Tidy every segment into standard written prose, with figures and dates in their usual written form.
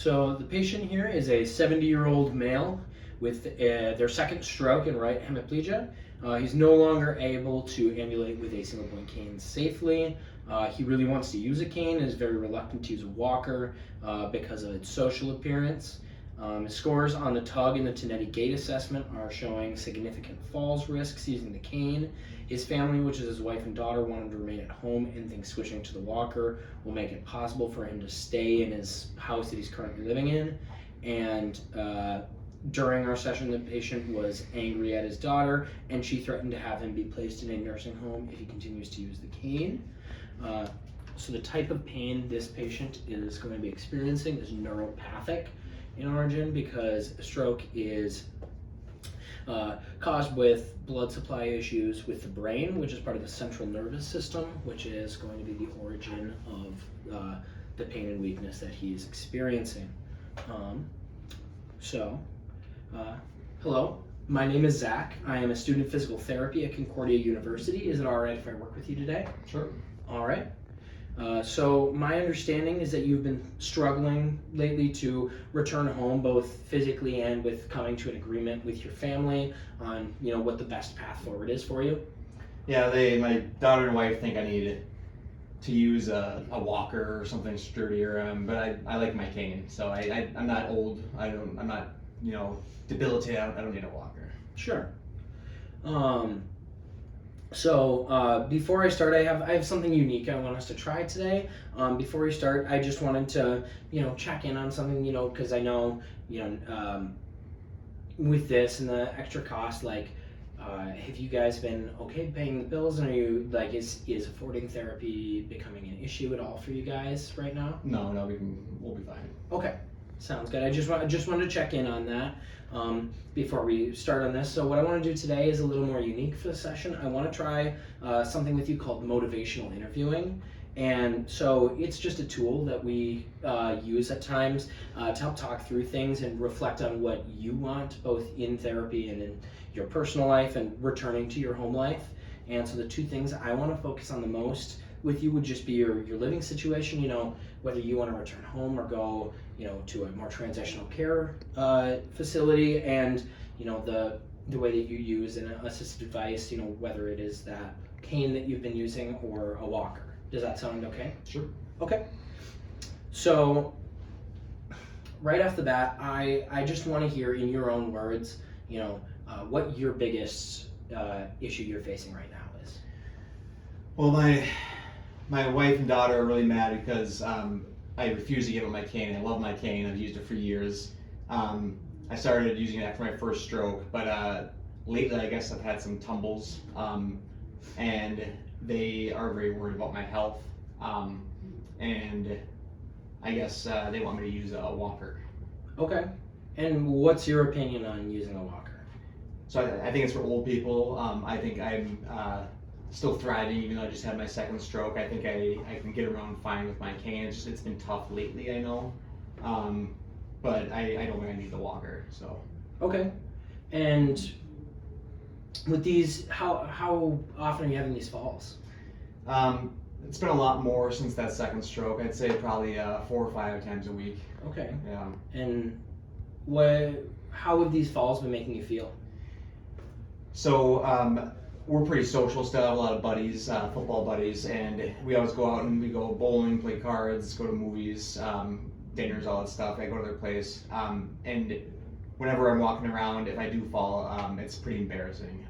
So the patient here is a 70-year-old male with their second stroke and right hemiplegia. He's no longer able to ambulate with a single point cane safely. He really wants to use a cane and is very reluctant to use a walker because of its social appearance. His scores on the TUG and the Tonetti gait assessment are showing significant falls risks using the cane. His family, which is his wife and daughter, want him to remain at home and think switching to the walker will make it possible for him to stay in his house that he's currently living in. And during our session, the patient was angry at his daughter, and she threatened to have him be placed in a nursing home if he continues to use the cane. So the type of pain this patient is going to be experiencing is neuropathic in origin, because stroke is caused with blood supply issues with the brain, which is part of the central nervous system, which is going to be the origin of the pain and weakness that he's experiencing. Hello, my name is Zach. I am a student of physical therapy at Concordia University. Is it all right if I work with you today? Sure. All right. So my understanding is that you've been struggling lately to return home, both physically and with coming to an agreement with your family on, what the best path forward is for you. Yeah, my daughter and wife think I need to use a walker or something sturdier, but I like my cane, so I'm not old. I'm not debilitated. I don't need a walker. Sure. So before I start, I have something unique I want us to try today. Before we start, I just wanted to, check in on something, because I know, with this and the extra cost, have you guys been okay paying the bills, and are you, is affording therapy becoming an issue at all for you guys right now? No, we'll be fine. Okay, sounds good. I just wanted to check in on that. Before we start on this. So what I want to do today is a little more unique for the session. I want to try something with you called motivational interviewing. And so it's just a tool that we use at times to help talk through things and reflect on what you want, both in therapy and in your personal life and returning to your home life. And so the two things I want to focus on the most with you would just be your living situation, whether you want to return home or go, to a more transitional care facility, and, the way that you use an assisted device, whether it is that cane that you've been using or a walker. Does that sound okay? Sure. Okay. So right off the bat, I just want to hear in your own words, what your biggest issue you're facing right now is. Well, my wife and daughter are really mad because I refuse to give up my cane. I love my cane. I've used it for years. I started using it after my first stroke, but lately I guess I've had some tumbles, and they are very worried about my health, and I guess they want me to use a walker. Okay. And what's your opinion on using a walker? So I think it's for old people. I think I'm still thriving, even though I just had my second stroke. I think I can get around fine with my cane. It's been tough lately, I know, but I don't think I need the walker. So. Okay. And with these, how often are you having these falls? It's been a lot more since that second stroke. I'd say probably 4 or 5 times a week. Okay. Yeah. And how have these falls been making you feel? So we're pretty social still. I have a lot of buddies, football buddies, and we always go out and we go bowling, play cards, go to movies, dinners, all that stuff. I go to their place, and whenever I'm walking around, if I do fall, it's pretty embarrassing.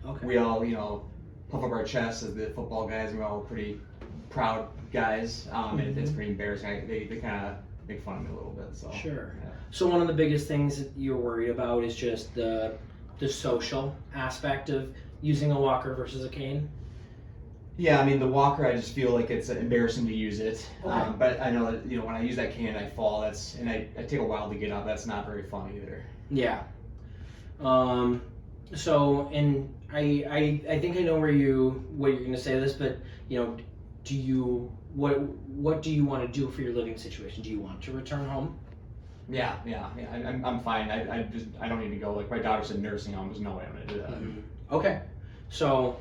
Okay. We all, puff up our chests as the football guys, and we're all pretty proud guys, and it's pretty embarrassing. They kind of make fun of me a little bit. So. Sure. Yeah. So one of the biggest things that you're worried about is just the social aspect of using a walker versus a cane? Yeah, I mean, the walker, I just feel like it's embarrassing to use it. Okay. But I know that, when I use that cane and I fall, and I take a while to get up, that's not very fun either. Yeah. So, and I think I know what you're going to say to this, but, what do you want to do for your living situation? Do you want to return home? Yeah. I'm fine. I don't need to go. Like my daughter said, nursing home. There's no way I'm gonna do that. Mm-hmm. Okay. So,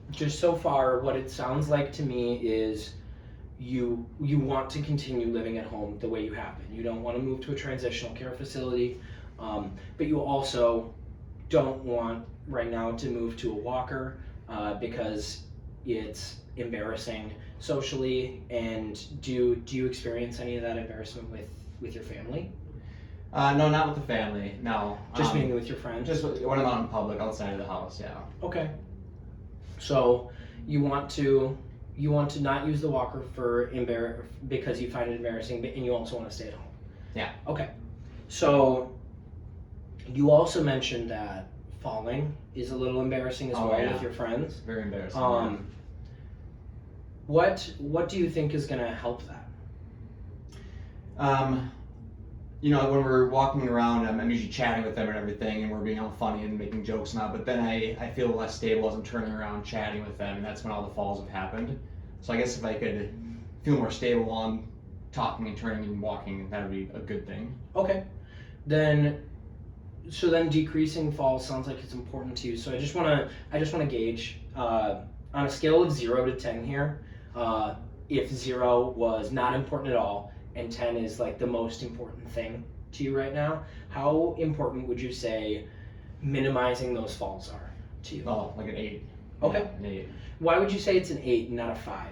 just so far, what it sounds like to me is you want to continue living at home the way you have been. You don't want to move to a transitional care facility, but you also don't want right now to move to a walker because it's embarrassing socially. And do you experience any of that embarrassment with your family? No, not with the family. No. Just mainly with your friends? Just when I'm out in public, outside of the house. Yeah. Okay. So you want to not use the walker because you find it embarrassing, and you also want to stay at home. Yeah. Okay. So you also mentioned that falling is a little embarrassing as well with your friends. Very embarrassing. What do you think is going to help that? When we're walking around, I'm usually chatting with them and everything, and we're being all funny and making jokes now. But then I feel less stable as I'm turning around chatting with them, and that's when all the falls have happened. So I guess if I could feel more stable while I'm talking and turning and walking, that would be a good thing. Okay. So then decreasing falls sounds like it's important to you. So I just want to gauge on a scale of 0 to 10 here. If 0 was not important at all, and 10 is like the most important thing to you right now, how important would you say minimizing those falls are to you? Oh, like an 8. Okay. Yeah, an 8. Why would you say it's an 8 and not a 5?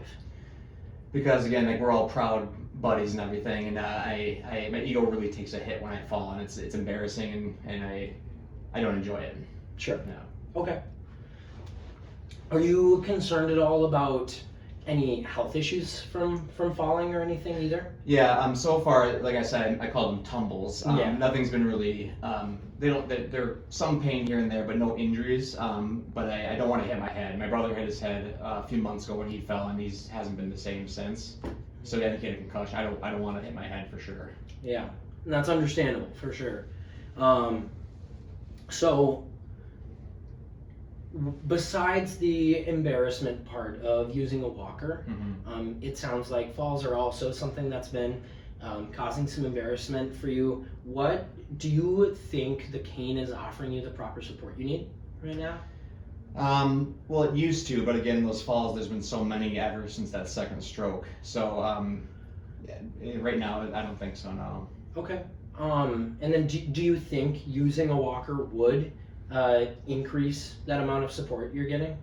Because again, like we're all proud buddies and everything, and my ego really takes a hit when I fall, and it's embarrassing, and I don't enjoy it. Sure. Yeah. Okay. Are you concerned at all about any health issues from falling or anything either? Yeah. So far, like I said, I call them tumbles. Nothing's been really. They're some pain here and there, but no injuries. But I don't want to hit my head. My brother hit his head a few months ago when he fell, and he hasn't been the same since. So yeah, he had a concussion. I don't want to hit my head for sure. Yeah, and that's understandable for sure. So besides the embarrassment part of using a walker, it sounds like falls are also something that's been causing some embarrassment for you. What do you think the cane is offering you the proper support you need right now? Well, it used to, but again, those falls, there's been so many ever since that second stroke. So right now, I don't think so, no. Okay. And then do you think using a walker would increase that amount of support you're getting?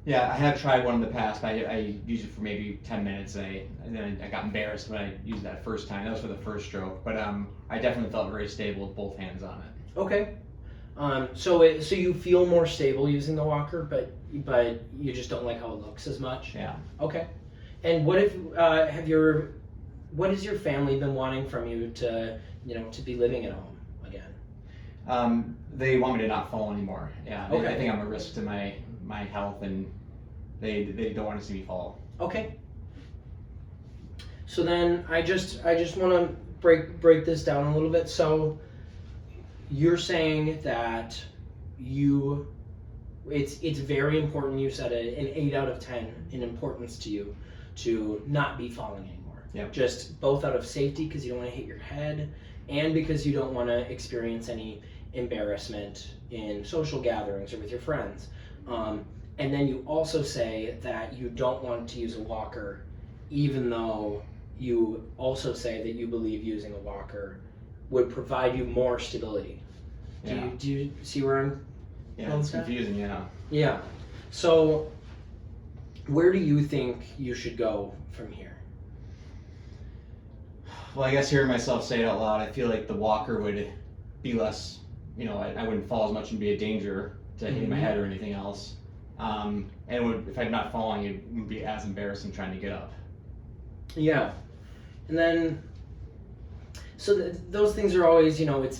Yeah, I have tried one in the past. I used it for maybe 10 minutes, and then I got embarrassed when I used that first time. That was for the first stroke, but I definitely felt very stable with both hands on it. Okay. So you feel more stable using the walker, but you just don't like how it looks as much? Yeah. Okay. And what has your family been wanting from you to be living at home again? They want me to not fall anymore. Yeah. Okay. I think I'm a risk to my health, and they don't want to see me fall. Okay. So then I just want to break this down a little bit. So you're saying that it's very important, you said an 8 out of 10 in importance to you to not be falling anymore. Yep. Just both out of safety because you don't want to hit your head, and because you don't want to experience any embarrassment in social gatherings or with your friends. And then you also say that you don't want to use a walker, even though you also say that you believe using a walker would provide you more stability. Yeah. Do you see where I'm Yeah, going it's with that? confusing, yeah. Yeah. So where do you think you should go from here? Well, I guess hearing myself say it out loud, I feel like the walker would be less, I wouldn't fall as much and be a danger to hitting my head or anything else. And if I'm not falling, it wouldn't be as embarrassing trying to get up. Yeah. And then, so those things are always,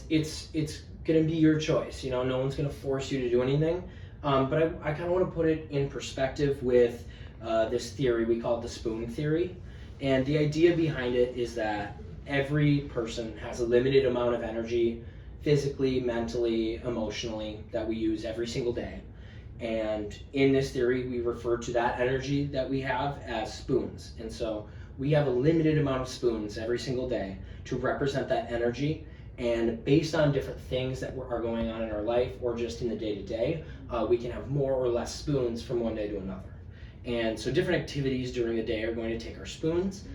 it's going to be your choice. No one's going to force you to do anything. But I kind of want to put it in perspective with this theory. We call it the spoon theory. And the idea behind it is that every person has a limited amount of energy, physically, mentally, emotionally, that we use every single day. And in this theory, we refer to that energy that we have as spoons. And so we have a limited amount of spoons every single day to represent that energy. And based on different things that are going on in our life or just in the day-to-day, we can have more or less spoons from one day to another. And so different activities during the day are going to take our spoons.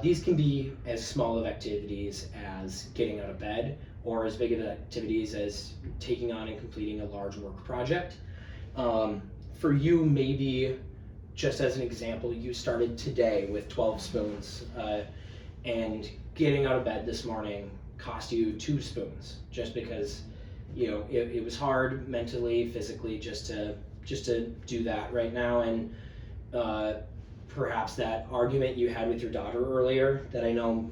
These can be as small of activities as getting out of bed, or as big of activities as taking on and completing a large work project. For you, maybe just as an example, you started today with 12 spoons, and getting out of bed this morning cost you 2 spoons, just because it was hard mentally, physically, just to do that right now. And perhaps that argument you had with your daughter earlier, that I know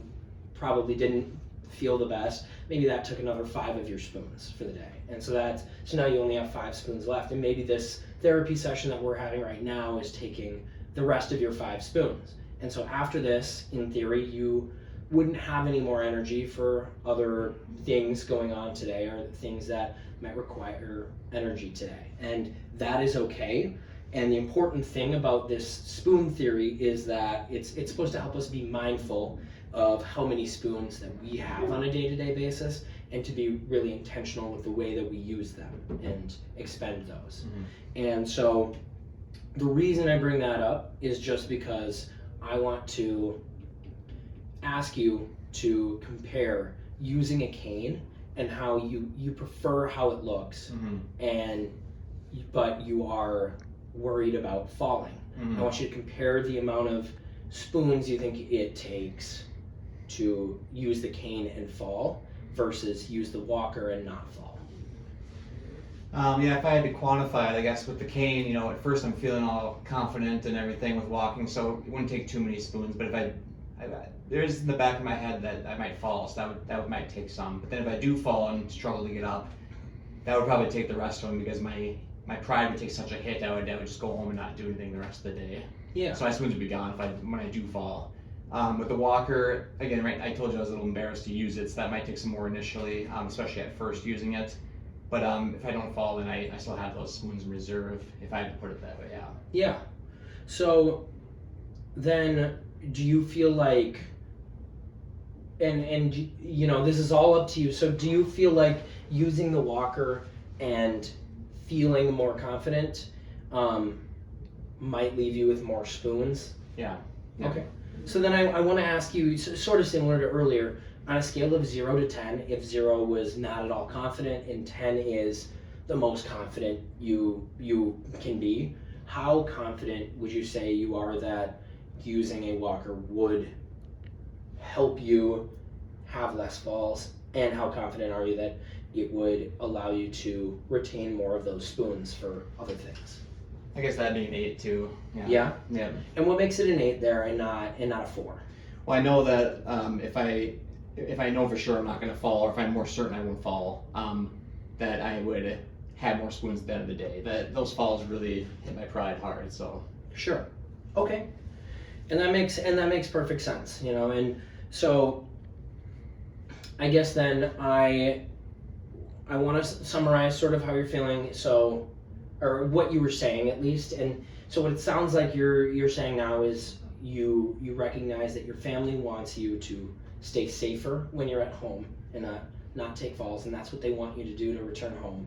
probably didn't feel the best, maybe that took another 5 of your spoons for the day. And so now you only have 5 spoons left, and maybe this therapy session that we're having right now is taking the rest of your 5 spoons. And so after this, in theory, you wouldn't have any more energy for other things going on today, or things that might require energy today. And that is okay. And the important thing about this spoon theory is that it's supposed to help us be mindful of how many spoons that we have on a day-to-day basis, and to be really intentional with the way that we use them and expend those. And so the reason I bring that up is just because I want to ask you to compare using a cane and how you prefer how it looks, but you are worried about falling. I want you to compare the amount of spoons you think it takes to use the cane and fall versus use the walker and not fall. If I had to quantify it, I guess with the cane, at first I'm feeling all confident and everything with walking, so it wouldn't take too many spoons. But if there's in the back of my head that I might fall, so that might take some. But then if I do fall and struggle to get up, that would probably take the rest of them, because my pride would take such a hit. I would just go home and not do anything the rest of the day. Yeah. So my spoons would be gone when I do fall. With the walker, again, right, I told you I was a little embarrassed to use it, so that might take some more initially, especially at first using it. But if I don't fall, then I still have those spoons in reserve, if I had to put it that way, yeah. Yeah. So then, do you feel like, and this is all up to you, so do you feel like using the walker and feeling more confident might leave you with more spoons? Yeah. Okay. So then I want to ask you, sort of similar to earlier, on a scale of 0 to 10, if 0 was not at all confident and 10 is the most confident you can be, how confident would you say you are that using a walker would help you have less falls, and how confident are you that it would allow you to retain more of those spoons for other things? I guess that'd be an 8 too. Yeah? Yeah. And what makes it an 8 there and not a 4? Well, I know that if I know for sure I'm not going to fall, or if I'm more certain I won't fall, that I would have more spoons at the end of the day. That those falls really hit my pride hard. So. Sure. Okay. And that makes perfect sense, and so I guess then I want to summarize sort of how you're feeling, or what you were saying at least. And so what it sounds like you're saying now is you recognize that your family wants you to stay safer when you're at home and not take falls, and that's what they want you to do to return home.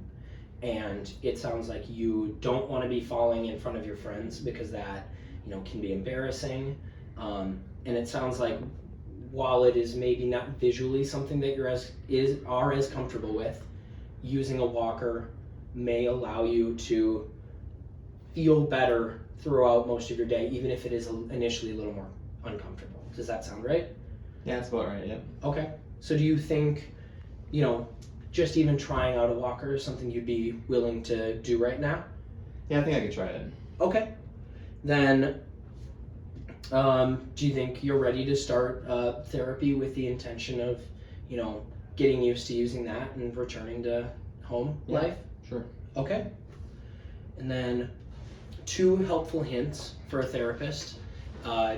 And it sounds like you don't want to be falling in front of your friends, because that can be embarrassing. And it sounds like, while it is maybe not visually something that are as comfortable with, using a walker may allow you to feel better throughout most of your day, even if it is initially a little more uncomfortable. Does that sound right? Yeah, that's about right, yeah. Okay. So do you think, just even trying out a walker is something you'd be willing to do right now? Yeah, I think I could try it. Okay. Then, do you think you're ready to start therapy with the intention of, getting used to using that and returning to home life? Sure. Okay. And then 2 helpful hints for a therapist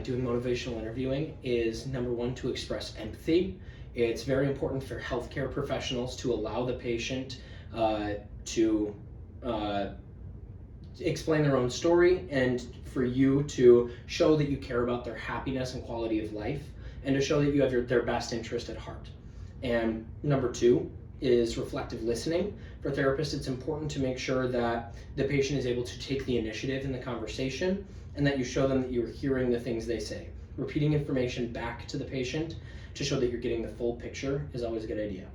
doing motivational interviewing is, number 1, to express empathy. It's very important for healthcare professionals to allow the patient to explain their own story, and for you to show that you care about their happiness and quality of life, and to show that you have their best interest at heart. And number 2 is reflective listening. For therapists, it's important to make sure that the patient is able to take the initiative in the conversation and that you show them that you're hearing the things they say. Repeating information back to the patient to show that you're getting the full picture is always a good idea.